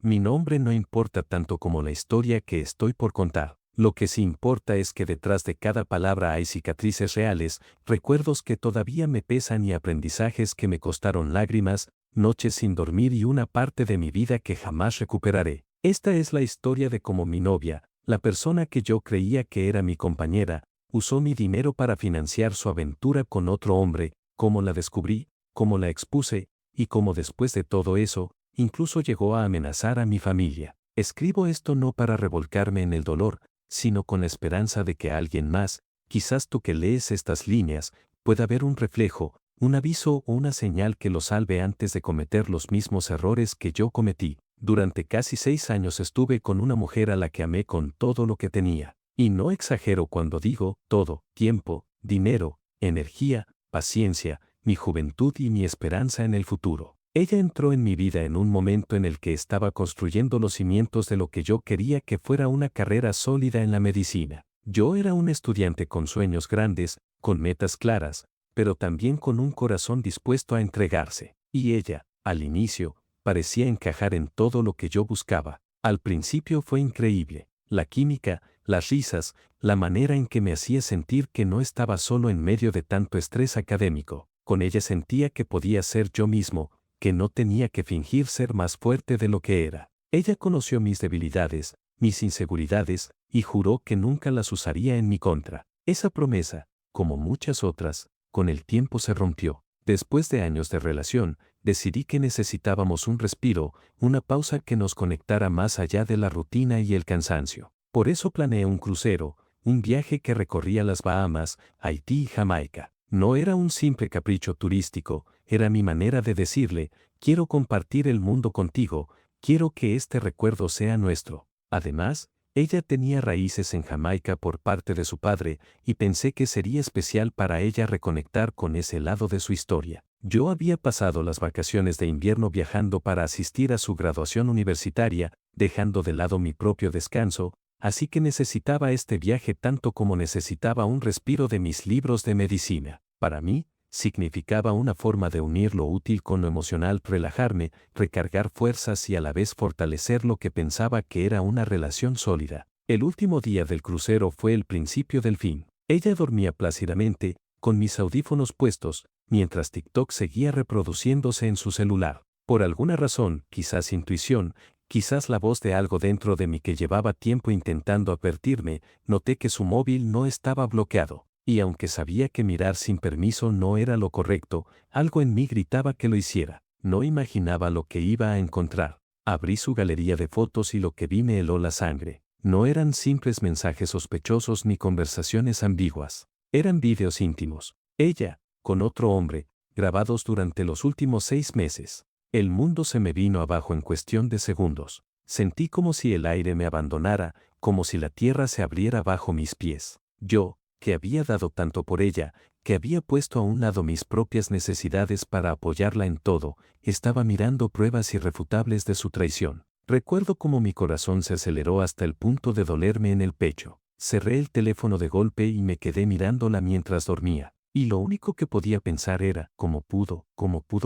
Mi nombre no importa tanto como la historia que estoy por contar. Lo que sí importa es que detrás de cada palabra hay cicatrices reales, recuerdos que todavía me pesan y aprendizajes que me costaron lágrimas, noches sin dormir y una parte de mi vida que jamás recuperaré. Esta es la historia de cómo mi novia, la persona que yo creía que era mi compañera, usó mi dinero para financiar su aventura con otro hombre, cómo la descubrí, cómo la expuse, y cómo después de todo eso, incluso llegó a amenazar a mi familia. Escribo esto no para revolcarme en el dolor, sino con la esperanza de que alguien más, quizás tú que lees estas líneas, pueda ver un reflejo, un aviso o una señal que lo salve antes de cometer los mismos errores que yo cometí. Durante casi 6 años estuve con una mujer a la que amé con todo lo que tenía. Y no exagero cuando digo todo: tiempo, dinero, energía, paciencia, mi juventud y mi esperanza en el futuro. Ella entró en mi vida en un momento en el que estaba construyendo los cimientos de lo que yo quería que fuera una carrera sólida en la medicina. Yo era un estudiante con sueños grandes, con metas claras, pero también con un corazón dispuesto a entregarse. Y ella, al inicio, parecía encajar en todo lo que yo buscaba. Al principio fue increíble. La química, las risas, la manera en que me hacía sentir que no estaba solo en medio de tanto estrés académico. Con ella sentía que podía ser yo mismo, que no tenía que fingir ser más fuerte de lo que era. Ella conoció mis debilidades, mis inseguridades, y juró que nunca las usaría en mi contra. Esa promesa, como muchas otras, con el tiempo se rompió. Después de años de relación, decidí que necesitábamos un respiro, una pausa que nos conectara más allá de la rutina y el cansancio. Por eso planeé un crucero, un viaje que recorría las Bahamas, Haití y Jamaica. No era un simple capricho turístico, era mi manera de decirle: quiero compartir el mundo contigo, quiero que este recuerdo sea nuestro. Además, ella tenía raíces en Jamaica por parte de su padre, y pensé que sería especial para ella reconectar con ese lado de su historia. Yo había pasado las vacaciones de invierno viajando para asistir a su graduación universitaria, dejando de lado mi propio descanso, así que necesitaba este viaje tanto como necesitaba un respiro de mis libros de medicina. Para mí, significaba una forma de unir lo útil con lo emocional, relajarme, recargar fuerzas y a la vez fortalecer lo que pensaba que era una relación sólida. El último día del crucero fue el principio del fin. Ella dormía plácidamente, con mis audífonos puestos, mientras TikTok seguía reproduciéndose en su celular. Por alguna razón, quizás intuición, quizás la voz de algo dentro de mí que llevaba tiempo intentando advertirme, noté que su móvil no estaba bloqueado. Y aunque sabía que mirar sin permiso no era lo correcto, algo en mí gritaba que lo hiciera. No imaginaba lo que iba a encontrar. Abrí su galería de fotos y lo que vi me heló la sangre. No eran simples mensajes sospechosos ni conversaciones ambiguas. Eran vídeos íntimos. Ella, con otro hombre, grabados durante los últimos 6 meses. El mundo se me vino abajo en cuestión de segundos. Sentí como si el aire me abandonara, como si la tierra se abriera bajo mis pies. Yo, que había dado tanto por ella, que había puesto a un lado mis propias necesidades para apoyarla en todo, estaba mirando pruebas irrefutables de su traición. Recuerdo cómo mi corazón se aceleró hasta el punto de dolerme en el pecho. Cerré el teléfono de golpe y me quedé mirándola mientras dormía. Y lo único que podía pensar era: cómo pudo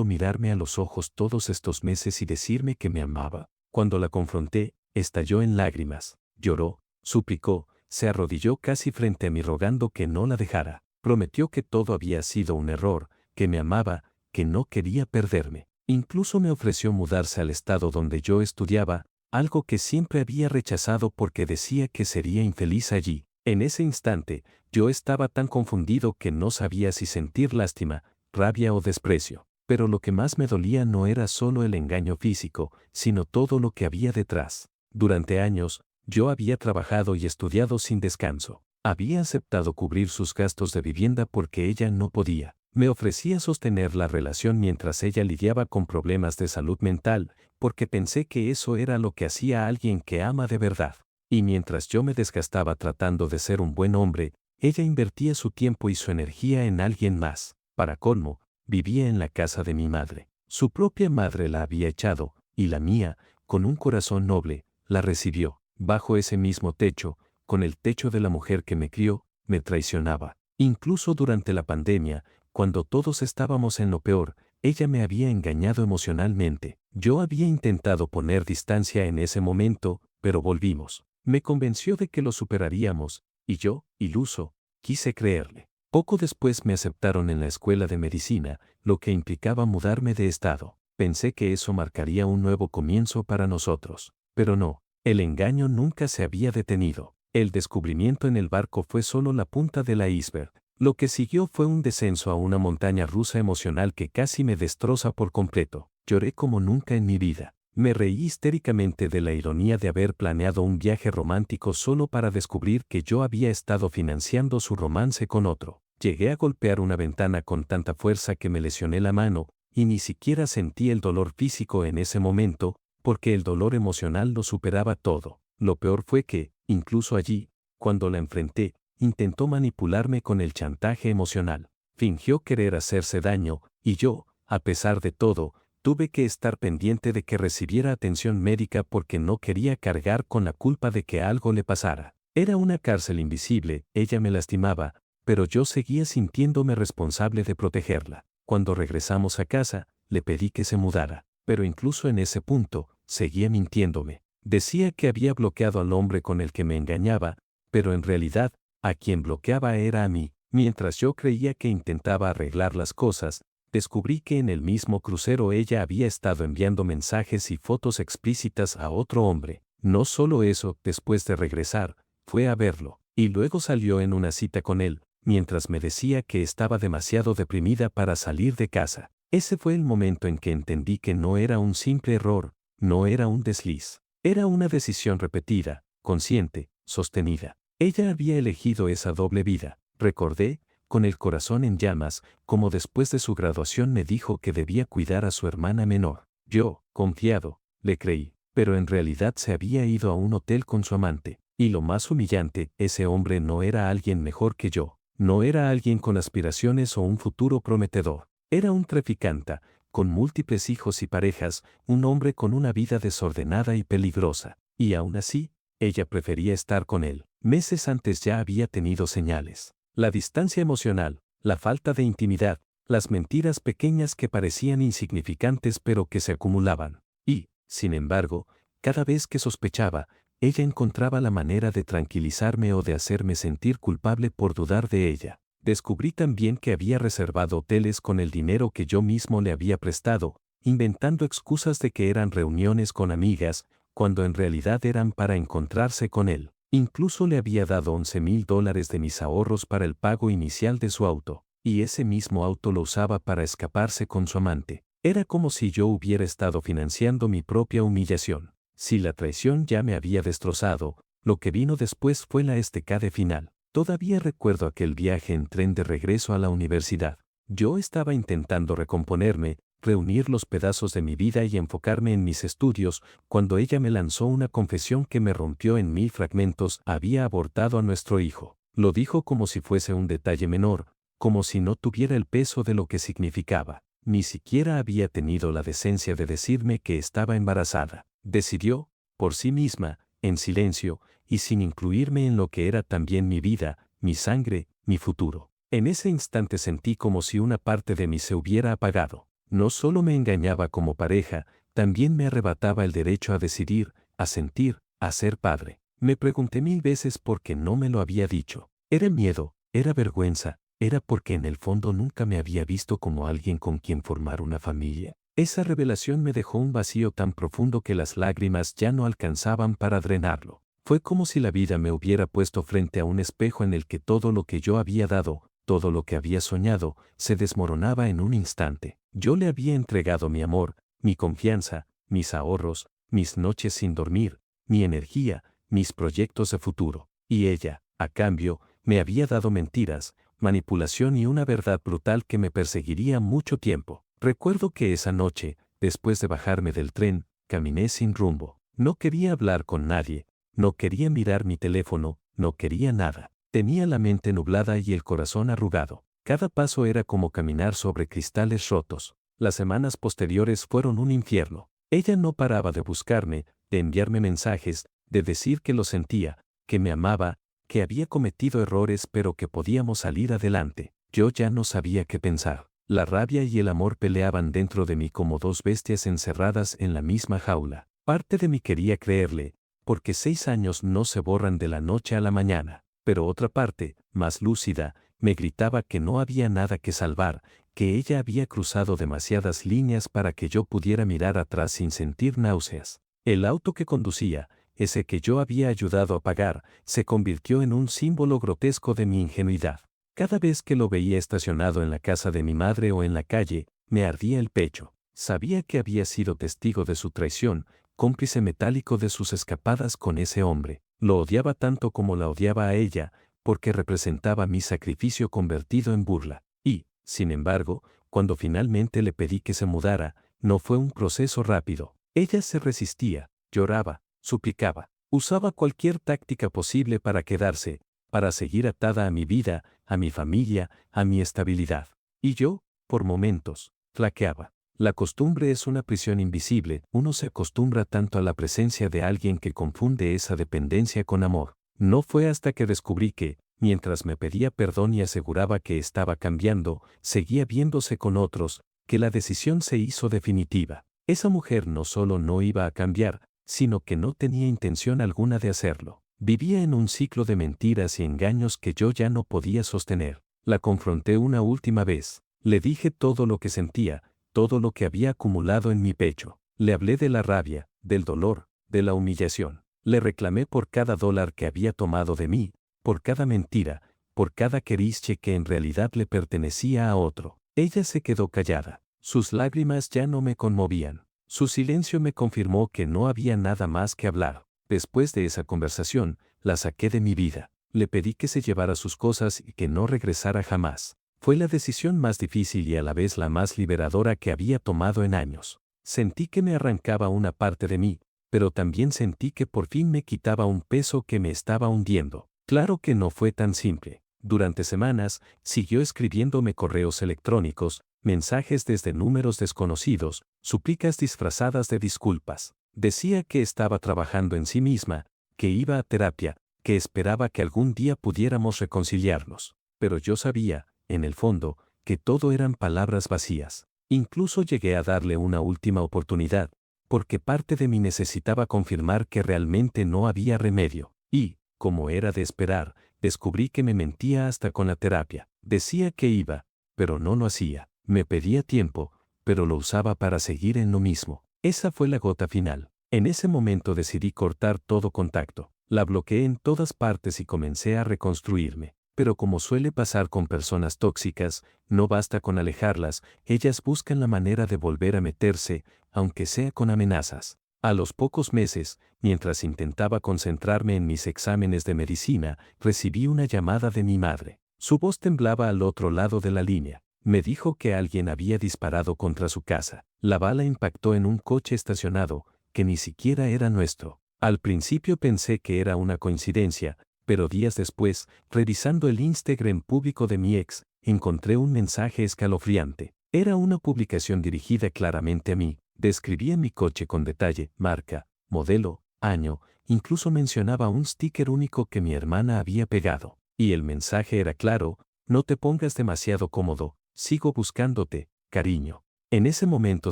mirarme a los ojos todos estos meses y decirme que me amaba. Cuando la confronté, estalló en lágrimas, lloró, suplicó, se arrodilló casi frente a mí rogando que no la dejara. Prometió que todo había sido un error, que me amaba, que no quería perderme. Incluso me ofreció mudarse al estado donde yo estudiaba, algo que siempre había rechazado porque decía que sería infeliz allí. En ese instante, yo estaba tan confundido que no sabía si sentir lástima, rabia o desprecio. Pero lo que más me dolía no era solo el engaño físico, sino todo lo que había detrás. Durante años, yo había trabajado y estudiado sin descanso. Había aceptado cubrir sus gastos de vivienda porque ella no podía. Me ofrecía sostener la relación mientras ella lidiaba con problemas de salud mental, porque pensé que eso era lo que hacía a alguien que ama de verdad. Y mientras yo me desgastaba tratando de ser un buen hombre, ella invertía su tiempo y su energía en alguien más. Para colmo, vivía en la casa de mi madre. Su propia madre la había echado, y la mía, con un corazón noble, la recibió. Bajo ese mismo techo, con el techo de la mujer que me crió, me traicionaba. Incluso durante la pandemia, cuando todos estábamos en lo peor, Ella me había engañado emocionalmente. Yo había intentado poner distancia en ese momento, pero volvimos. Me convenció de que lo superaríamos, y yo, iluso, quise creerle. Poco después me aceptaron en la escuela de medicina, lo que implicaba mudarme de estado. Pensé que eso marcaría un nuevo comienzo para nosotros. Pero no, el engaño nunca se había detenido. El descubrimiento en el barco fue solo la punta del iceberg. Lo que siguió fue un descenso a una montaña rusa emocional que casi me destroza por completo. Lloré como nunca en mi vida. Me reí histéricamente de la ironía de haber planeado un viaje romántico solo para descubrir que yo había estado financiando su romance con otro. Llegué a golpear una ventana con tanta fuerza que me lesioné la mano, y ni siquiera sentí el dolor físico en ese momento, porque el dolor emocional lo superaba todo. Lo peor fue que, incluso allí, cuando la enfrenté, intentó manipularme con el chantaje emocional. Fingió querer hacerse daño, y yo, a pesar de todo, tuve que estar pendiente de que recibiera atención médica porque no quería cargar con la culpa de que algo le pasara. Era una cárcel invisible, ella me lastimaba, pero yo seguía sintiéndome responsable de protegerla. Cuando regresamos a casa, le pedí que se mudara, pero incluso en ese punto, seguía mintiéndome. Decía que había bloqueado al hombre con el que me engañaba, pero en realidad, a quien bloqueaba era a mí. Mientras yo creía que intentaba arreglar las cosas, descubrí que en el mismo crucero ella había estado enviando mensajes y fotos explícitas a otro hombre. No solo eso, después de regresar, fue a verlo, y luego salió en una cita con él, mientras me decía que estaba demasiado deprimida para salir de casa. Ese fue el momento en que entendí que no era un simple error, no era un desliz. Era una decisión repetida, consciente, sostenida. Ella había elegido esa doble vida. Recordé, con el corazón en llamas, como después de su graduación me dijo que debía cuidar a su hermana menor. Yo, confiado, le creí, pero en realidad se había ido a un hotel con su amante. Y lo más humillante, ese hombre no era alguien mejor que yo. No era alguien con aspiraciones o un futuro prometedor. Era un traficante, con múltiples hijos y parejas, un hombre con una vida desordenada y peligrosa. Y aún así, ella prefería estar con él. Meses antes ya había tenido señales. La distancia emocional, la falta de intimidad, las mentiras pequeñas que parecían insignificantes pero que se acumulaban. Y, sin embargo, cada vez que sospechaba, ella encontraba la manera de tranquilizarme o de hacerme sentir culpable por dudar de ella. Descubrí también que había reservado hoteles con el dinero que yo mismo le había prestado, inventando excusas de que eran reuniones con amigas, cuando en realidad eran para encontrarse con él. Incluso le había dado $11,000 de mis ahorros para el pago inicial de su auto, y ese mismo auto lo usaba para escaparse con su amante. Era como si yo hubiera estado financiando mi propia humillación. Si la traición ya me había destrozado, lo que vino después fue la estacada final. Todavía recuerdo aquel viaje en tren de regreso a la universidad. Yo estaba intentando recomponerme, reunir los pedazos de mi vida y enfocarme en mis estudios, cuando ella me lanzó una confesión que me rompió en 1000 fragmentos. Había abortado a nuestro hijo. Lo dijo como si fuese un detalle menor, como si no tuviera el peso de lo que significaba. Ni siquiera había tenido la decencia de decirme que estaba embarazada. Decidió, por sí misma, en silencio, y sin incluirme en lo que era también mi vida, mi sangre, mi futuro. En ese instante sentí como si una parte de mí se hubiera apagado. No solo me engañaba como pareja, también me arrebataba el derecho a decidir, a sentir, a ser padre. Me pregunté 1000 veces por qué no me lo había dicho. Era miedo, era vergüenza, era porque en el fondo nunca me había visto como alguien con quien formar una familia. Esa revelación me dejó un vacío tan profundo que las lágrimas ya no alcanzaban para drenarlo. Fue como si la vida me hubiera puesto frente a un espejo en el que todo lo que yo había dado, todo lo que había soñado, se desmoronaba en un instante. Yo le había entregado mi amor, mi confianza, mis ahorros, mis noches sin dormir, mi energía, mis proyectos de futuro. Y ella, a cambio, me había dado mentiras, manipulación y una verdad brutal que me perseguiría mucho tiempo. Recuerdo que esa noche, después de bajarme del tren, caminé sin rumbo. No quería hablar con nadie, no quería mirar mi teléfono, no quería nada. Tenía la mente nublada y el corazón arrugado. Cada paso era como caminar sobre cristales rotos. Las semanas posteriores fueron un infierno. Ella no paraba de buscarme, de enviarme mensajes, de decir que lo sentía, que me amaba, que había cometido errores pero que podíamos salir adelante. Yo ya no sabía qué pensar. La rabia y el amor peleaban dentro de mí como dos bestias encerradas en la misma jaula. Parte de mí quería creerle, porque 6 años no se borran de la noche a la mañana, pero otra parte, más lúcida, me gritaba que no había nada que salvar, que ella había cruzado demasiadas líneas para que yo pudiera mirar atrás sin sentir náuseas. El auto que conducía, ese que yo había ayudado a pagar, se convirtió en un símbolo grotesco de mi ingenuidad. Cada vez que lo veía estacionado en la casa de mi madre o en la calle, me ardía el pecho. Sabía que había sido testigo de su traición, cómplice metálico de sus escapadas con ese hombre. Lo odiaba tanto como la odiaba a ella, porque representaba mi sacrificio convertido en burla. Y, sin embargo, cuando finalmente le pedí que se mudara, no fue un proceso rápido. Ella se resistía, lloraba, suplicaba, usaba cualquier táctica posible para quedarse, para seguir atada a mi vida, a mi familia, a mi estabilidad. Y yo, por momentos, flaqueaba. La costumbre es una prisión invisible, uno se acostumbra tanto a la presencia de alguien que confunde esa dependencia con amor. No fue hasta que descubrí que, mientras me pedía perdón y aseguraba que estaba cambiando, seguía viéndose con otros, que la decisión se hizo definitiva. Esa mujer no solo no iba a cambiar, sino que no tenía intención alguna de hacerlo. Vivía en un ciclo de mentiras y engaños que yo ya no podía sostener. La confronté una última vez. Le dije todo lo que sentía, todo lo que había acumulado en mi pecho. Le hablé de la rabia, del dolor, de la humillación. Le reclamé por cada dólar que había tomado de mí, por cada mentira, por cada querische que en realidad le pertenecía a otro. Ella se quedó callada. Sus lágrimas ya no me conmovían. Su silencio me confirmó que no había nada más que hablar. Después de esa conversación, la saqué de mi vida. Le pedí que se llevara sus cosas y que no regresara jamás. Fue la decisión más difícil y a la vez la más liberadora que había tomado en años. Sentí que me arrancaba una parte de mí, pero también sentí que por fin me quitaba un peso que me estaba hundiendo. Claro que no fue tan simple. Durante semanas, siguió escribiéndome correos electrónicos, mensajes desde números desconocidos, súplicas disfrazadas de disculpas. Decía que estaba trabajando en sí misma, que iba a terapia, que esperaba que algún día pudiéramos reconciliarnos. Pero yo sabía, en el fondo, que todo eran palabras vacías. Incluso llegué a darle una última oportunidad, porque parte de mí necesitaba confirmar que realmente no había remedio. Y, como era de esperar, descubrí que me mentía hasta con la terapia. Decía que iba, pero no lo hacía. Me pedía tiempo, pero lo usaba para seguir en lo mismo. Esa fue la gota final. En ese momento decidí cortar todo contacto. La bloqueé en todas partes y comencé a reconstruirme. Pero como suele pasar con personas tóxicas, no basta con alejarlas, ellas buscan la manera de volver a meterse, aunque sea con amenazas. A los pocos meses, mientras intentaba concentrarme en mis exámenes de medicina, recibí una llamada de mi madre. Su voz temblaba al otro lado de la línea. Me dijo que alguien había disparado contra su casa. La bala impactó en un coche estacionado, que ni siquiera era nuestro. Al principio pensé que era una coincidencia, pero días después, revisando el Instagram público de mi ex, encontré un mensaje escalofriante. Era una publicación dirigida claramente a mí. Describía mi coche con detalle, marca, modelo, año, incluso mencionaba un sticker único que mi hermana había pegado. Y el mensaje era claro: no te pongas demasiado cómodo, sigo buscándote, cariño. En ese momento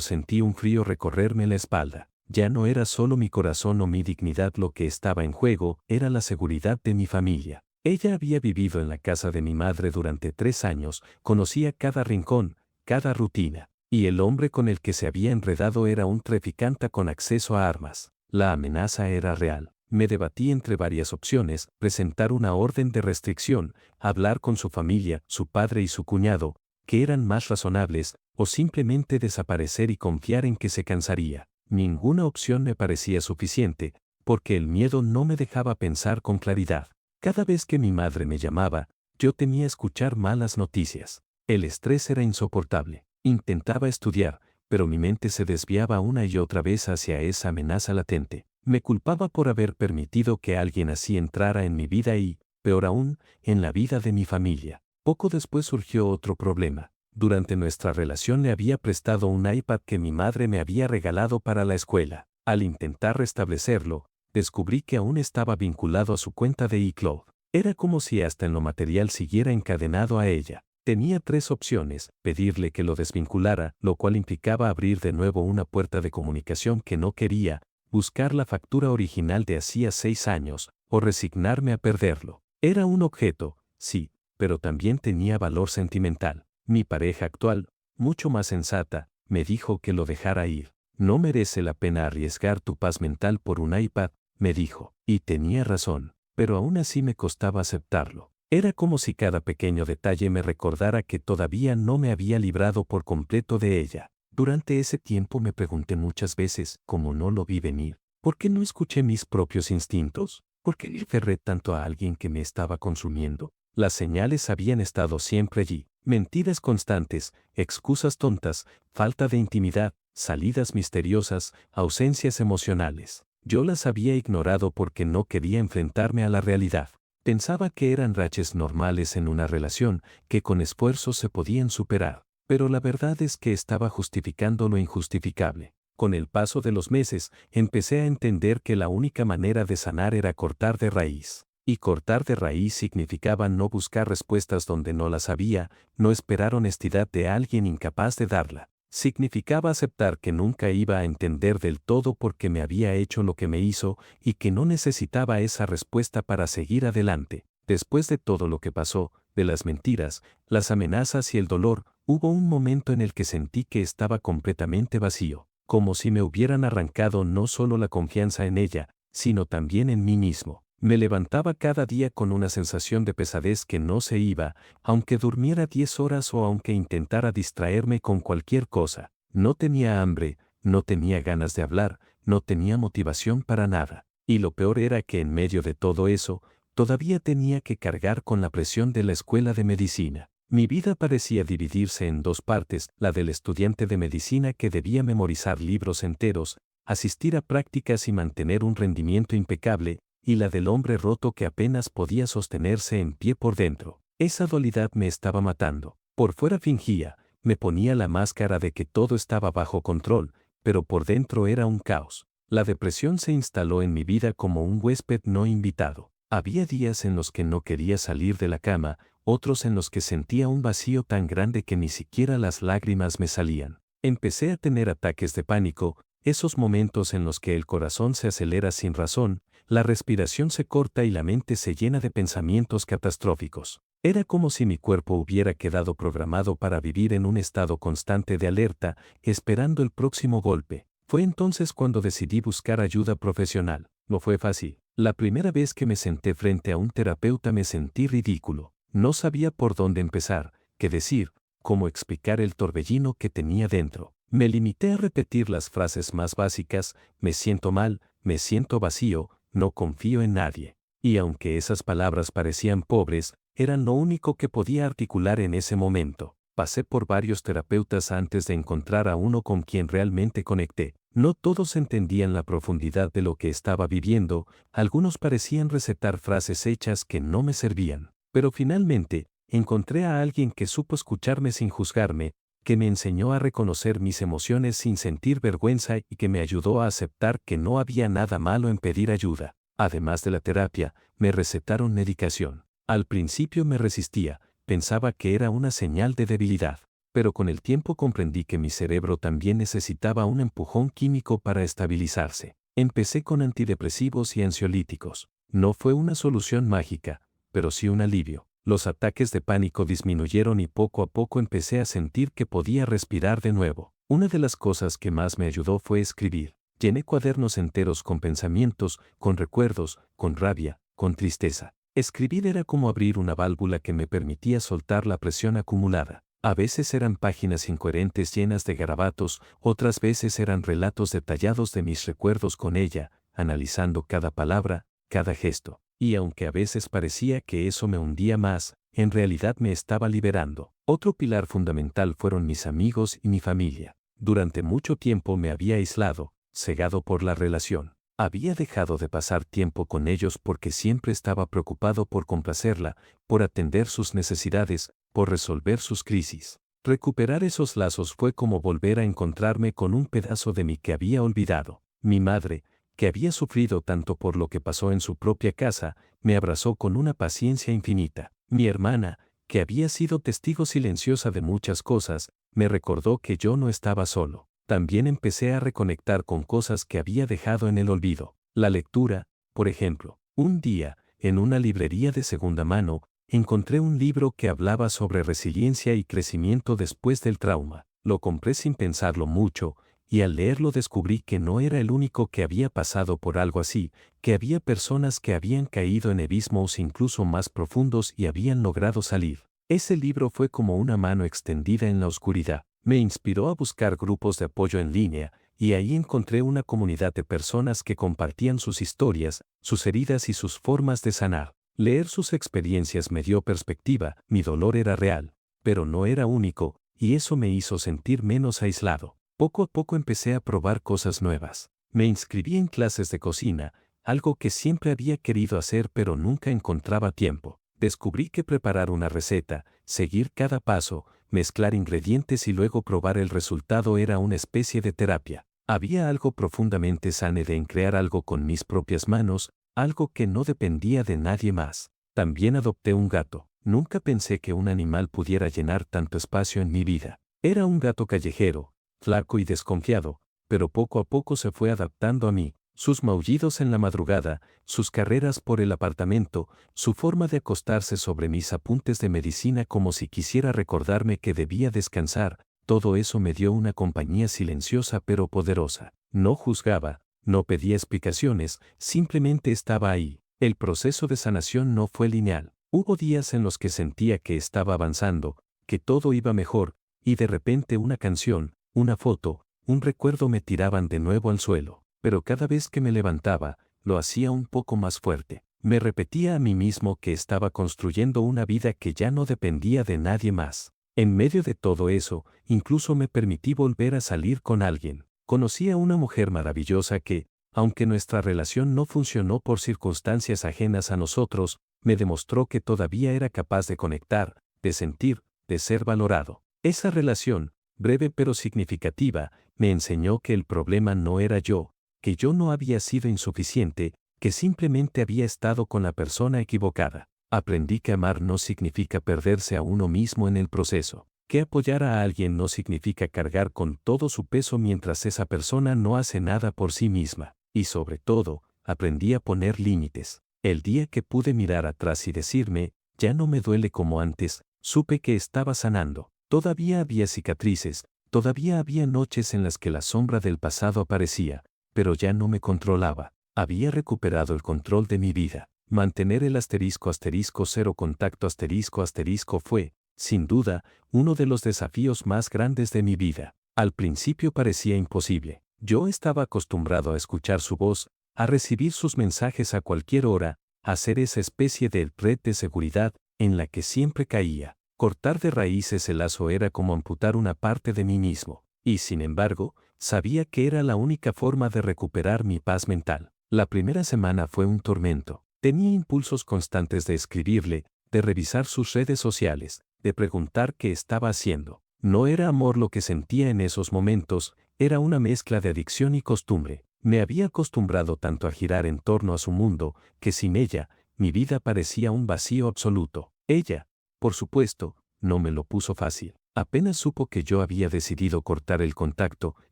sentí un frío recorrerme la espalda. Ya no era solo mi corazón o mi dignidad lo que estaba en juego, era la seguridad de mi familia. Ella había vivido en la casa de mi madre durante 3 años, conocía cada rincón, cada rutina. Y el hombre con el que se había enredado era un traficante con acceso a armas. La amenaza era real. Me debatí entre varias opciones: presentar una orden de restricción, hablar con su familia, su padre y su cuñado, que eran más razonables, o simplemente desaparecer y confiar en que se cansaría. Ninguna opción me parecía suficiente, porque el miedo no me dejaba pensar con claridad. Cada vez que mi madre me llamaba, yo temía escuchar malas noticias. El estrés era insoportable. Intentaba estudiar, pero mi mente se desviaba una y otra vez hacia esa amenaza latente. Me culpaba por haber permitido que alguien así entrara en mi vida y, peor aún, en la vida de mi familia. Poco después surgió otro problema. Durante nuestra relación le había prestado un iPad que mi madre me había regalado para la escuela. Al intentar restablecerlo, descubrí que aún estaba vinculado a su cuenta de iCloud. Era como si hasta en lo material siguiera encadenado a ella. Tenía 3 opciones: pedirle que lo desvinculara, lo cual implicaba abrir de nuevo una puerta de comunicación que no quería, buscar la factura original de hacía 6 años, o resignarme a perderlo. Era un objeto, sí, pero también tenía valor sentimental. Mi pareja actual, mucho más sensata, me dijo que lo dejara ir. No merece la pena arriesgar tu paz mental por un iPad, me dijo. Y tenía razón, pero aún así me costaba aceptarlo. Era como si cada pequeño detalle me recordara que todavía no me había librado por completo de ella. Durante ese tiempo me pregunté muchas veces, como no lo vi venir, ¿por qué no escuché mis propios instintos? ¿Por qué me aferré tanto a alguien que me estaba consumiendo? Las señales habían estado siempre allí. Mentiras constantes, excusas tontas, falta de intimidad, salidas misteriosas, ausencias emocionales. Yo las había ignorado porque no quería enfrentarme a la realidad. Pensaba que eran rachas normales en una relación, que con esfuerzo se podían superar. Pero la verdad es que estaba justificando lo injustificable. Con el paso de los meses, empecé a entender que la única manera de sanar era cortar de raíz. Y cortar de raíz significaba no buscar respuestas donde no las había, no esperar honestidad de alguien incapaz de darla. Significaba aceptar que nunca iba a entender del todo por qué me había hecho lo que me hizo y que no necesitaba esa respuesta para seguir adelante. Después de todo lo que pasó, de las mentiras, las amenazas y el dolor, hubo un momento en el que sentí que estaba completamente vacío, como si me hubieran arrancado no solo la confianza en ella, sino también en mí mismo. Me levantaba cada día con una sensación de pesadez que no se iba, aunque durmiera 10 horas o aunque intentara distraerme con cualquier cosa. No tenía hambre, no tenía ganas de hablar, no tenía motivación para nada. Y lo peor era que en medio de todo eso, todavía tenía que cargar con la presión de la escuela de medicina. Mi vida parecía dividirse en 2 partes, la del estudiante de medicina que debía memorizar libros enteros, asistir a prácticas y mantener un rendimiento impecable, y la del hombre roto que apenas podía sostenerse en pie por dentro. Esa dualidad me estaba matando. Por fuera fingía, me ponía la máscara de que todo estaba bajo control, pero por dentro era un caos. La depresión se instaló en mi vida como un huésped no invitado. Había días en los que no quería salir de la cama, otros en los que sentía un vacío tan grande que ni siquiera las lágrimas me salían. Empecé a tener ataques de pánico, esos momentos en los que el corazón se acelera sin razón, la respiración se corta y la mente se llena de pensamientos catastróficos. Era como si mi cuerpo hubiera quedado programado para vivir en un estado constante de alerta, esperando el próximo golpe. Fue entonces cuando decidí buscar ayuda profesional. No fue fácil. La primera vez que me senté frente a un terapeuta me sentí ridículo. No sabía por dónde empezar, qué decir, cómo explicar el torbellino que tenía dentro. Me limité a repetir las frases más básicas: me siento mal, me siento vacío, no confío en nadie. Y aunque esas palabras parecían pobres, eran lo único que podía articular en ese momento. Pasé por varios terapeutas antes de encontrar a uno con quien realmente conecté. No todos entendían la profundidad de lo que estaba viviendo, algunos parecían recetar frases hechas que no me servían. Pero finalmente, encontré a alguien que supo escucharme sin juzgarme, que me enseñó a reconocer mis emociones sin sentir vergüenza y que me ayudó a aceptar que no había nada malo en pedir ayuda. Además de la terapia, me recetaron medicación. Al principio me resistía, pensaba que era una señal de debilidad, pero con el tiempo comprendí que mi cerebro también necesitaba un empujón químico para estabilizarse. Empecé con antidepresivos y ansiolíticos. No fue una solución mágica, pero sí un alivio. Los ataques de pánico disminuyeron y poco a poco empecé a sentir que podía respirar de nuevo. Una de las cosas que más me ayudó fue escribir. Llené cuadernos enteros con pensamientos, con recuerdos, con rabia, con tristeza. Escribir era como abrir una válvula que me permitía soltar la presión acumulada. A veces eran páginas incoherentes llenas de garabatos, otras veces eran relatos detallados de mis recuerdos con ella, analizando cada palabra, cada gesto. Y aunque a veces parecía que eso me hundía más, en realidad me estaba liberando. Otro pilar fundamental fueron mis amigos y mi familia. Durante mucho tiempo me había aislado, cegado por la relación. Había dejado de pasar tiempo con ellos porque siempre estaba preocupado por complacerla, por atender sus necesidades, por resolver sus crisis. Recuperar esos lazos fue como volver a encontrarme con un pedazo de mí que había olvidado. Mi madre, que había sufrido tanto por lo que pasó en su propia casa, me abrazó con una paciencia infinita. Mi hermana, que había sido testigo silenciosa de muchas cosas, me recordó que yo no estaba solo. También empecé a reconectar con cosas que había dejado en el olvido. La lectura, por ejemplo. Un día, en una librería de segunda mano, encontré un libro que hablaba sobre resiliencia y crecimiento después del trauma. Lo compré sin pensarlo mucho, y al leerlo descubrí que no era el único que había pasado por algo así, que había personas que habían caído en abismos incluso más profundos y habían logrado salir. Ese libro fue como una mano extendida en la oscuridad. Me inspiró a buscar grupos de apoyo en línea, y ahí encontré una comunidad de personas que compartían sus historias, sus heridas y sus formas de sanar. Leer sus experiencias me dio perspectiva, mi dolor era real, pero no era único, y eso me hizo sentir menos aislado. Poco a poco empecé a probar cosas nuevas. Me inscribí en clases de cocina, algo que siempre había querido hacer pero nunca encontraba tiempo. Descubrí que preparar una receta, seguir cada paso, mezclar ingredientes y luego probar el resultado era una especie de terapia. Había algo profundamente sano en crear algo con mis propias manos, algo que no dependía de nadie más. También adopté un gato. Nunca pensé que un animal pudiera llenar tanto espacio en mi vida. Era un gato callejero, flaco y desconfiado, pero poco a poco se fue adaptando a mí. Sus maullidos en la madrugada, sus carreras por el apartamento, su forma de acostarse sobre mis apuntes de medicina como si quisiera recordarme que debía descansar, todo eso me dio una compañía silenciosa pero poderosa. No juzgaba, no pedía explicaciones, simplemente estaba ahí. El proceso de sanación no fue lineal. Hubo días en los que sentía que estaba avanzando, que todo iba mejor, y de repente una canción, una foto, un recuerdo me tiraban de nuevo al suelo. Pero cada vez que me levantaba, lo hacía un poco más fuerte. Me repetía a mí mismo que estaba construyendo una vida que ya no dependía de nadie más. En medio de todo eso, incluso me permití volver a salir con alguien. Conocí a una mujer maravillosa que, aunque nuestra relación no funcionó por circunstancias ajenas a nosotros, me demostró que todavía era capaz de conectar, de sentir, de ser valorado. Esa relación, breve pero significativa, me enseñó que el problema no era yo, que yo no había sido insuficiente, que simplemente había estado con la persona equivocada. Aprendí que amar no significa perderse a uno mismo en el proceso, que apoyar a alguien no significa cargar con todo su peso mientras esa persona no hace nada por sí misma. Y sobre todo, aprendí a poner límites. El día que pude mirar atrás y decirme, ya no me duele como antes, supe que estaba sanando. Todavía había cicatrices, todavía había noches en las que la sombra del pasado aparecía, pero ya no me controlaba. Había recuperado el control de mi vida. Mantener el **0 contacto *** fue, sin duda, uno de los desafíos más grandes de mi vida. Al principio parecía imposible. Yo estaba acostumbrado a escuchar su voz, a recibir sus mensajes a cualquier hora, a ser esa especie de red de seguridad en la que siempre caía. Cortar de raíz ese lazo era como amputar una parte de mí mismo. Y sin embargo, sabía que era la única forma de recuperar mi paz mental. La primera semana fue un tormento. Tenía impulsos constantes de escribirle, de revisar sus redes sociales, de preguntar qué estaba haciendo. No era amor lo que sentía en esos momentos, era una mezcla de adicción y costumbre. Me había acostumbrado tanto a girar en torno a su mundo, que sin ella, mi vida parecía un vacío absoluto. Ella, por supuesto, no me lo puso fácil. Apenas supo que yo había decidido cortar el contacto,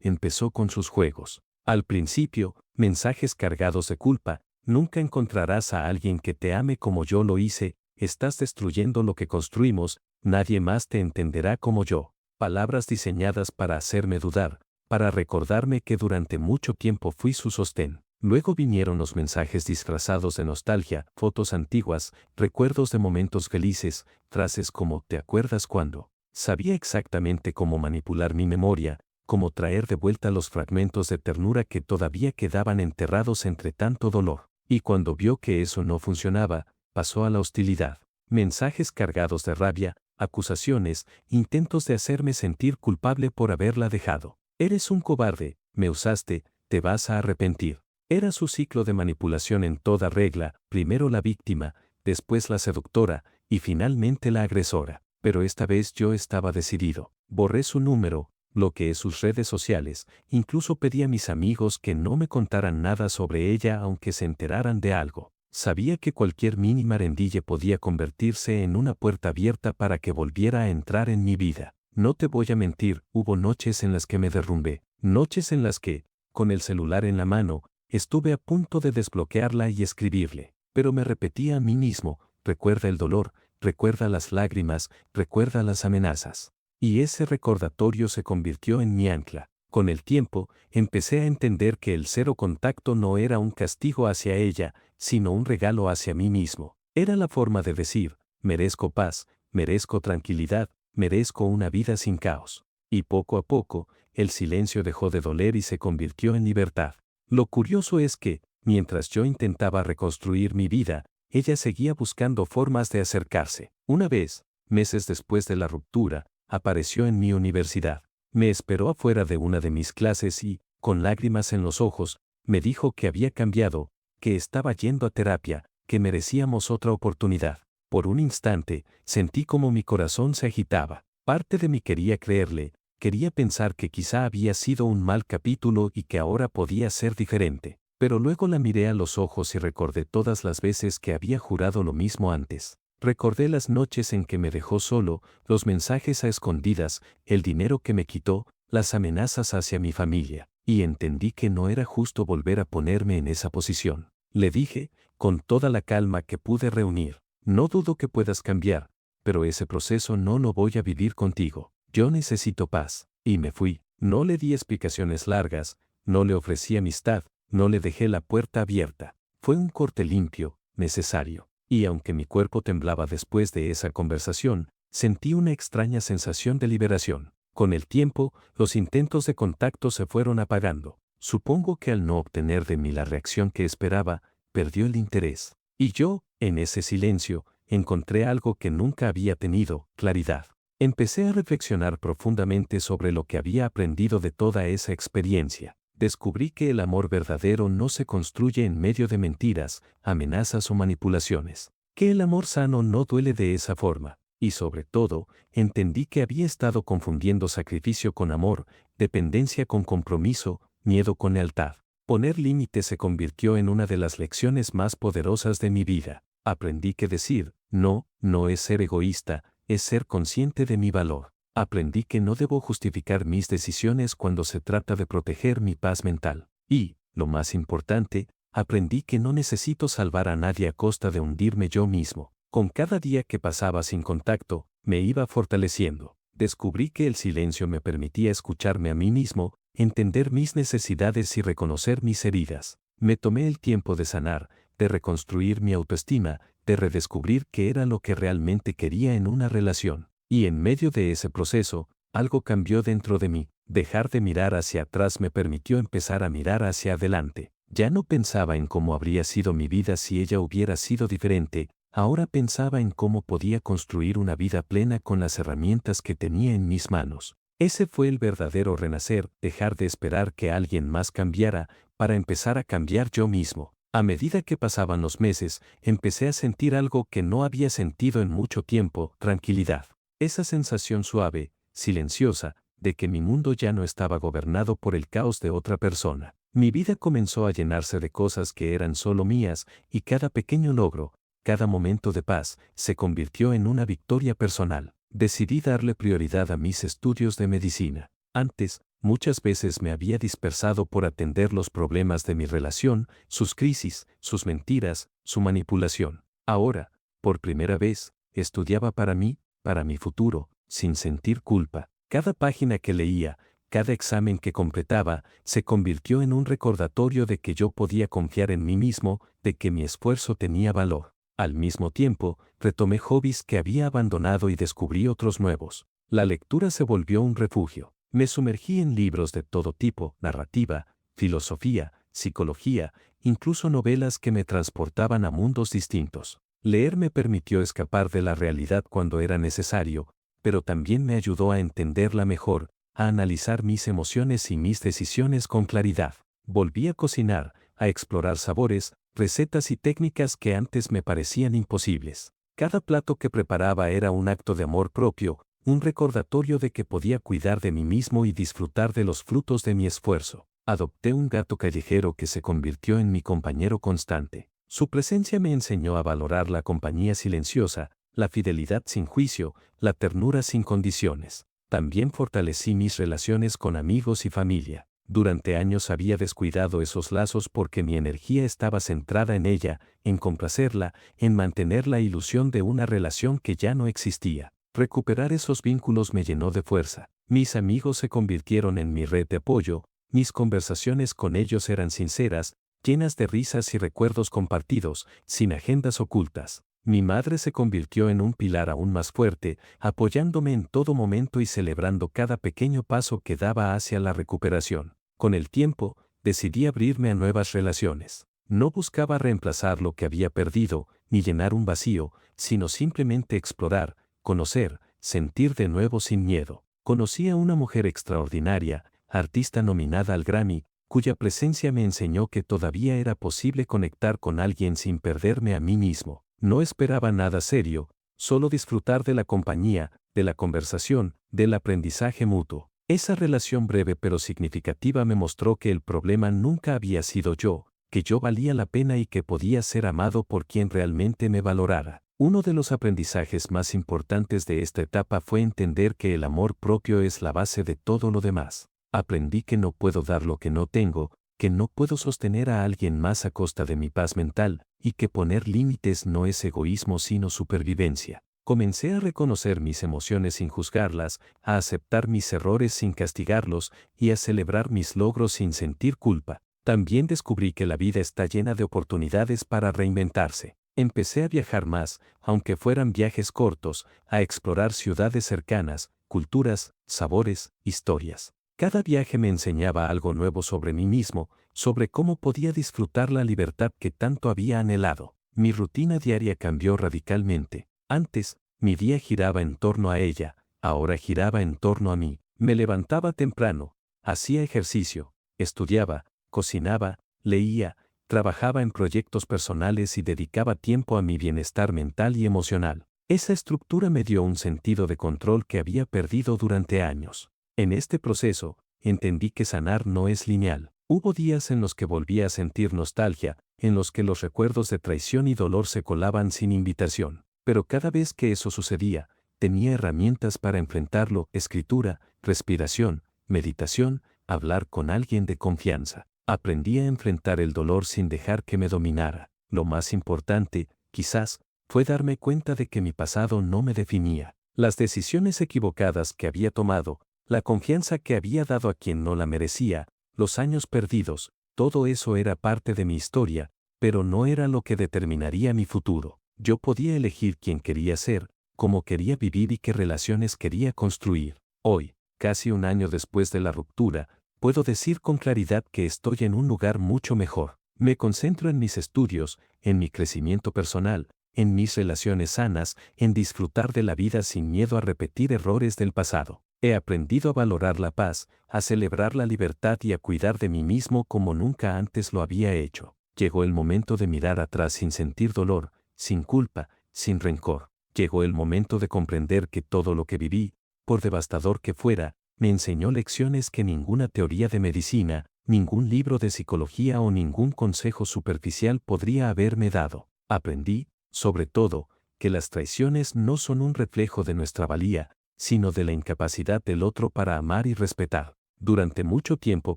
empezó con sus juegos. Al principio, mensajes cargados de culpa, nunca encontrarás a alguien que te ame como yo lo hice, estás destruyendo lo que construimos, nadie más te entenderá como yo. Palabras diseñadas para hacerme dudar, para recordarme que durante mucho tiempo fui su sostén. Luego vinieron los mensajes disfrazados de nostalgia, fotos antiguas, recuerdos de momentos felices, frases como ¿te acuerdas cuando? Sabía exactamente cómo manipular mi memoria, cómo traer de vuelta los fragmentos de ternura que todavía quedaban enterrados entre tanto dolor. Y cuando vio que eso no funcionaba, pasó a la hostilidad. Mensajes cargados de rabia, acusaciones, intentos de hacerme sentir culpable por haberla dejado. Eres un cobarde, me usaste, te vas a arrepentir. Era su ciclo de manipulación en toda regla, primero la víctima, después la seductora, y finalmente la agresora. Pero esta vez yo estaba decidido. Borré su número, bloqueé sus redes sociales, incluso pedí a mis amigos que no me contaran nada sobre ella aunque se enteraran de algo. Sabía que cualquier mínima rendilla podía convertirse en una puerta abierta para que volviera a entrar en mi vida. No te voy a mentir, hubo noches en las que me derrumbé, noches en las que, con el celular en la mano, estuve a punto de desbloquearla y escribirle, pero me repetía a mí mismo, recuerda el dolor, recuerda las lágrimas, recuerda las amenazas. Y ese recordatorio se convirtió en mi ancla. Con el tiempo, empecé a entender que el cero contacto no era un castigo hacia ella, sino un regalo hacia mí mismo. Era la forma de decir, merezco paz, merezco tranquilidad, merezco una vida sin caos. Y poco a poco, el silencio dejó de doler y se convirtió en libertad. Lo curioso es que, mientras yo intentaba reconstruir mi vida, ella seguía buscando formas de acercarse. Una vez, meses después de la ruptura, apareció en mi universidad. Me esperó afuera de una de mis clases y, con lágrimas en los ojos, me dijo que había cambiado, que estaba yendo a terapia, que merecíamos otra oportunidad. Por un instante, sentí como mi corazón se agitaba. Parte de mí quería creerle, quería pensar que quizá había sido un mal capítulo y que ahora podía ser diferente. Pero luego la miré a los ojos y recordé todas las veces que había jurado lo mismo antes. Recordé las noches en que me dejó solo, los mensajes a escondidas, el dinero que me quitó, las amenazas hacia mi familia, y entendí que no era justo volver a ponerme en esa posición. Le dije, con toda la calma que pude reunir, no dudo que puedas cambiar, pero ese proceso no lo voy a vivir contigo. Yo necesito paz. Y me fui. No le di explicaciones largas, no le ofrecí amistad, no le dejé la puerta abierta. Fue un corte limpio, necesario. Y aunque mi cuerpo temblaba después de esa conversación, sentí una extraña sensación de liberación. Con el tiempo, los intentos de contacto se fueron apagando. Supongo que al no obtener de mí la reacción que esperaba, perdió el interés. Y yo, en ese silencio, encontré algo que nunca había tenido, claridad. Empecé a reflexionar profundamente sobre lo que había aprendido de toda esa experiencia. Descubrí que el amor verdadero no se construye en medio de mentiras, amenazas o manipulaciones. Que el amor sano no duele de esa forma. Y sobre todo, entendí que había estado confundiendo sacrificio con amor, dependencia con compromiso, miedo con lealtad. Poner límites se convirtió en una de las lecciones más poderosas de mi vida. Aprendí que decir no, no es ser egoísta, es ser consciente de mi valor. Aprendí que no debo justificar mis decisiones cuando se trata de proteger mi paz mental. Y, lo más importante, aprendí que no necesito salvar a nadie a costa de hundirme yo mismo. Con cada día que pasaba sin contacto, me iba fortaleciendo. Descubrí que el silencio me permitía escucharme a mí mismo, entender mis necesidades y reconocer mis heridas. Me tomé el tiempo de sanar, de reconstruir mi autoestima, de redescubrir qué era lo que realmente quería en una relación. Y en medio de ese proceso, algo cambió dentro de mí. Dejar de mirar hacia atrás me permitió empezar a mirar hacia adelante. Ya no pensaba en cómo habría sido mi vida si ella hubiera sido diferente, ahora pensaba en cómo podía construir una vida plena con las herramientas que tenía en mis manos. Ese fue el verdadero renacer, dejar de esperar que alguien más cambiara, para empezar a cambiar yo mismo. A medida que pasaban los meses, empecé a sentir algo que no había sentido en mucho tiempo, tranquilidad. Esa sensación suave, silenciosa, de que mi mundo ya no estaba gobernado por el caos de otra persona. Mi vida comenzó a llenarse de cosas que eran solo mías, y cada pequeño logro, cada momento de paz, se convirtió en una victoria personal. Decidí darle prioridad a mis estudios de medicina. Antes, muchas veces me había dispersado por atender los problemas de mi relación, sus crisis, sus mentiras, su manipulación. Ahora, por primera vez, estudiaba para mí, para mi futuro, sin sentir culpa. Cada página que leía, cada examen que completaba, se convirtió en un recordatorio de que yo podía confiar en mí mismo, de que mi esfuerzo tenía valor. Al mismo tiempo, retomé hobbies que había abandonado y descubrí otros nuevos. La lectura se volvió un refugio. Me sumergí en libros de todo tipo, narrativa, filosofía, psicología, incluso novelas que me transportaban a mundos distintos. Leer me permitió escapar de la realidad cuando era necesario, pero también me ayudó a entenderla mejor, a analizar mis emociones y mis decisiones con claridad. Volví a cocinar, a explorar sabores, recetas y técnicas que antes me parecían imposibles. Cada plato que preparaba era un acto de amor propio, un recordatorio de que podía cuidar de mí mismo y disfrutar de los frutos de mi esfuerzo. Adopté un gato callejero que se convirtió en mi compañero constante. Su presencia me enseñó a valorar la compañía silenciosa, la fidelidad sin juicio, la ternura sin condiciones. También fortalecí mis relaciones con amigos y familia. Durante años había descuidado esos lazos porque mi energía estaba centrada en ella, en complacerla, en mantener la ilusión de una relación que ya no existía. Recuperar esos vínculos me llenó de fuerza. Mis amigos se convirtieron en mi red de apoyo, mis conversaciones con ellos eran sinceras, llenas de risas y recuerdos compartidos, sin agendas ocultas. Mi madre se convirtió en un pilar aún más fuerte, apoyándome en todo momento y celebrando cada pequeño paso que daba hacia la recuperación. Con el tiempo, decidí abrirme a nuevas relaciones. No buscaba reemplazar lo que había perdido, ni llenar un vacío, sino simplemente explorar, conocer, sentir de nuevo sin miedo. Conocí a una mujer extraordinaria, artista nominada al Grammy, cuya presencia me enseñó que todavía era posible conectar con alguien sin perderme a mí mismo. No esperaba nada serio, solo disfrutar de la compañía, de la conversación, del aprendizaje mutuo. Esa relación breve pero significativa me mostró que el problema nunca había sido yo, que yo valía la pena y que podía ser amado por quien realmente me valorara. Uno de los aprendizajes más importantes de esta etapa fue entender que el amor propio es la base de todo lo demás. Aprendí que no puedo dar lo que no tengo, que no puedo sostener a alguien más a costa de mi paz mental, y que poner límites no es egoísmo sino supervivencia. Comencé a reconocer mis emociones sin juzgarlas, a aceptar mis errores sin castigarlos y a celebrar mis logros sin sentir culpa. También descubrí que la vida está llena de oportunidades para reinventarse. Empecé a viajar más, aunque fueran viajes cortos, a explorar ciudades cercanas, culturas, sabores, historias. Cada viaje me enseñaba algo nuevo sobre mí mismo, sobre cómo podía disfrutar la libertad que tanto había anhelado. Mi rutina diaria cambió radicalmente. Antes, mi día giraba en torno a ella, ahora giraba en torno a mí. Me levantaba temprano, hacía ejercicio, estudiaba, cocinaba, leía, trabajaba en proyectos personales y dedicaba tiempo a mi bienestar mental y emocional. Esa estructura me dio un sentido de control que había perdido durante años. En este proceso, entendí que sanar no es lineal. Hubo días en los que volví a sentir nostalgia, en los que los recuerdos de traición y dolor se colaban sin invitación. Pero cada vez que eso sucedía, tenía herramientas para enfrentarlo: escritura, respiración, meditación, hablar con alguien de confianza. Aprendí a enfrentar el dolor sin dejar que me dominara. Lo más importante, quizás, fue darme cuenta de que mi pasado no me definía. Las decisiones equivocadas que había tomado, la confianza que había dado a quien no la merecía, los años perdidos, todo eso era parte de mi historia, pero no era lo que determinaría mi futuro. Yo podía elegir quién quería ser, cómo quería vivir y qué relaciones quería construir. Hoy, casi un año después de la ruptura, puedo decir con claridad que estoy en un lugar mucho mejor. Me concentro en mis estudios, en mi crecimiento personal, en mis relaciones sanas, en disfrutar de la vida sin miedo a repetir errores del pasado. He aprendido a valorar la paz, a celebrar la libertad y a cuidar de mí mismo como nunca antes lo había hecho. Llegó el momento de mirar atrás sin sentir dolor, sin culpa, sin rencor. Llegó el momento de comprender que todo lo que viví, por devastador que fuera, me enseñó lecciones que ninguna teoría de medicina, ningún libro de psicología o ningún consejo superficial podría haberme dado. Aprendí, sobre todo, que las traiciones no son un reflejo de nuestra valía, sino de la incapacidad del otro para amar y respetar. Durante mucho tiempo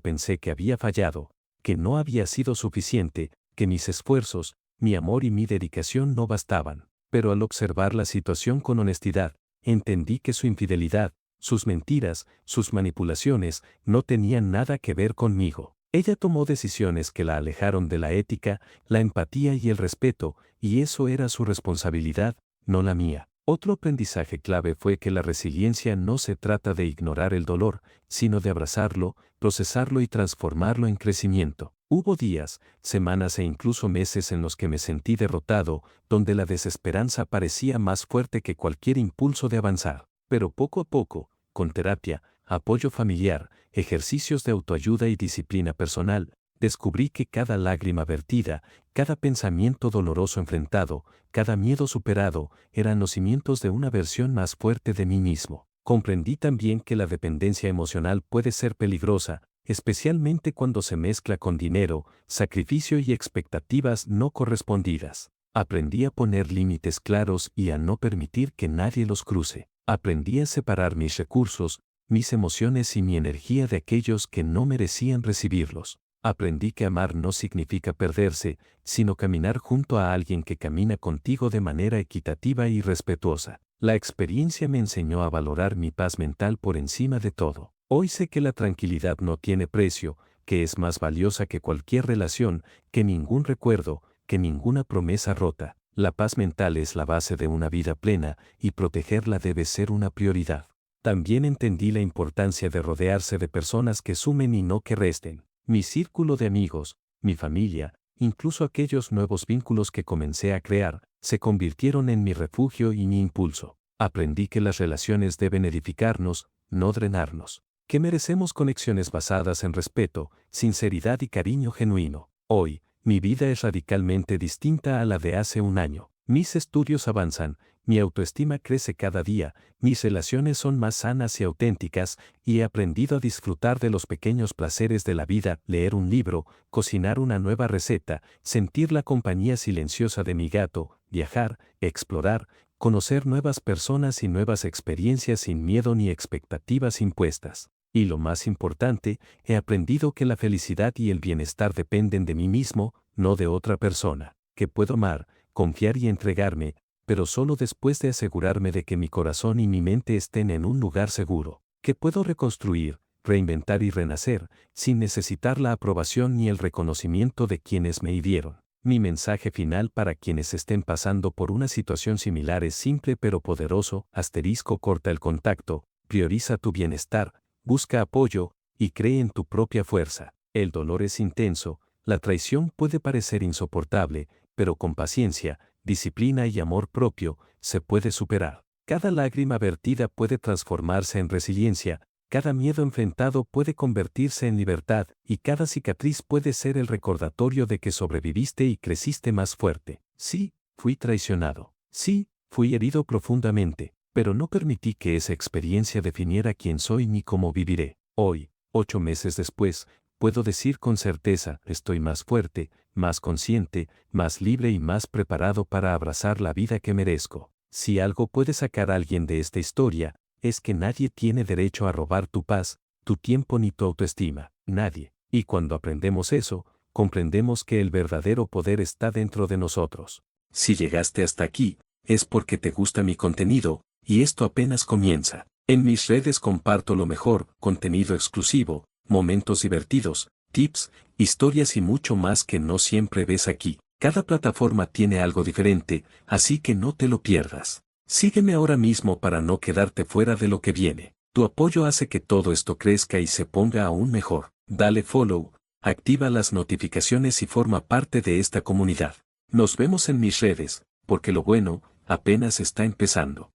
pensé que había fallado, que no había sido suficiente, que mis esfuerzos, mi amor y mi dedicación no bastaban. Pero al observar la situación con honestidad, entendí que su infidelidad, sus mentiras, sus manipulaciones, no tenían nada que ver conmigo. Ella tomó decisiones que la alejaron de la ética, la empatía y el respeto, y eso era su responsabilidad, no la mía. Otro aprendizaje clave fue que la resiliencia no se trata de ignorar el dolor, sino de abrazarlo, procesarlo y transformarlo en crecimiento. Hubo días, semanas e incluso meses en los que me sentí derrotado, donde la desesperanza parecía más fuerte que cualquier impulso de avanzar. Pero poco a poco, con terapia, apoyo familiar, ejercicios de autoayuda y disciplina personal, descubrí que cada lágrima vertida, cada pensamiento doloroso enfrentado, cada miedo superado, eran los cimientos de una versión más fuerte de mí mismo. Comprendí también que la dependencia emocional puede ser peligrosa, especialmente cuando se mezcla con dinero, sacrificio y expectativas no correspondidas. Aprendí a poner límites claros y a no permitir que nadie los cruce. Aprendí a separar mis recursos, mis emociones y mi energía de aquellos que no merecían recibirlos. Aprendí que amar no significa perderse, sino caminar junto a alguien que camina contigo de manera equitativa y respetuosa. La experiencia me enseñó a valorar mi paz mental por encima de todo. Hoy sé que la tranquilidad no tiene precio, que es más valiosa que cualquier relación, que ningún recuerdo, que ninguna promesa rota. La paz mental es la base de una vida plena y protegerla debe ser una prioridad. También entendí la importancia de rodearse de personas que sumen y no que resten. Mi círculo de amigos, mi familia, incluso aquellos nuevos vínculos que comencé a crear, se convirtieron en mi refugio y mi impulso. Aprendí que las relaciones deben edificarnos, no drenarnos. Que merecemos conexiones basadas en respeto, sinceridad y cariño genuino. Hoy, mi vida es radicalmente distinta a la de hace un año. Mis estudios avanzan, mi autoestima crece cada día, mis relaciones son más sanas y auténticas, y he aprendido a disfrutar de los pequeños placeres de la vida, leer un libro, cocinar una nueva receta, sentir la compañía silenciosa de mi gato, viajar, explorar, conocer nuevas personas y nuevas experiencias sin miedo ni expectativas impuestas. Y lo más importante, he aprendido que la felicidad y el bienestar dependen de mí mismo, no de otra persona, que puedo amar, confiar y entregarme, pero solo después de asegurarme de que mi corazón y mi mente estén en un lugar seguro, que puedo reconstruir, reinventar y renacer, sin necesitar la aprobación ni el reconocimiento de quienes me hirieron. Mi mensaje final para quienes estén pasando por una situación similar es simple pero poderoso: corta el contacto, prioriza tu bienestar, busca apoyo, y cree en tu propia fuerza. El dolor es intenso, la traición puede parecer insoportable, pero con paciencia, disciplina y amor propio, se puede superar. Cada lágrima vertida puede transformarse en resiliencia, cada miedo enfrentado puede convertirse en libertad, y cada cicatriz puede ser el recordatorio de que sobreviviste y creciste más fuerte. Sí, fui traicionado. Sí, fui herido profundamente, pero no permití que esa experiencia definiera quién soy ni cómo viviré. Hoy, 8 meses después, puedo decir con certeza: estoy más fuerte, más consciente, más libre y más preparado para abrazar la vida que merezco. Si algo puede sacar a alguien de esta historia, es que nadie tiene derecho a robar tu paz, tu tiempo ni tu autoestima. Nadie. Y cuando aprendemos eso, comprendemos que el verdadero poder está dentro de nosotros. Si llegaste hasta aquí, es porque te gusta mi contenido, y esto apenas comienza. En mis redes comparto lo mejor, contenido exclusivo, momentos divertidos, tips, historias y mucho más que no siempre ves aquí. Cada plataforma tiene algo diferente, así que no te lo pierdas. Sígueme ahora mismo para no quedarte fuera de lo que viene. Tu apoyo hace que todo esto crezca y se ponga aún mejor. Dale follow, activa las notificaciones y forma parte de esta comunidad. Nos vemos en mis redes, porque lo bueno apenas está empezando.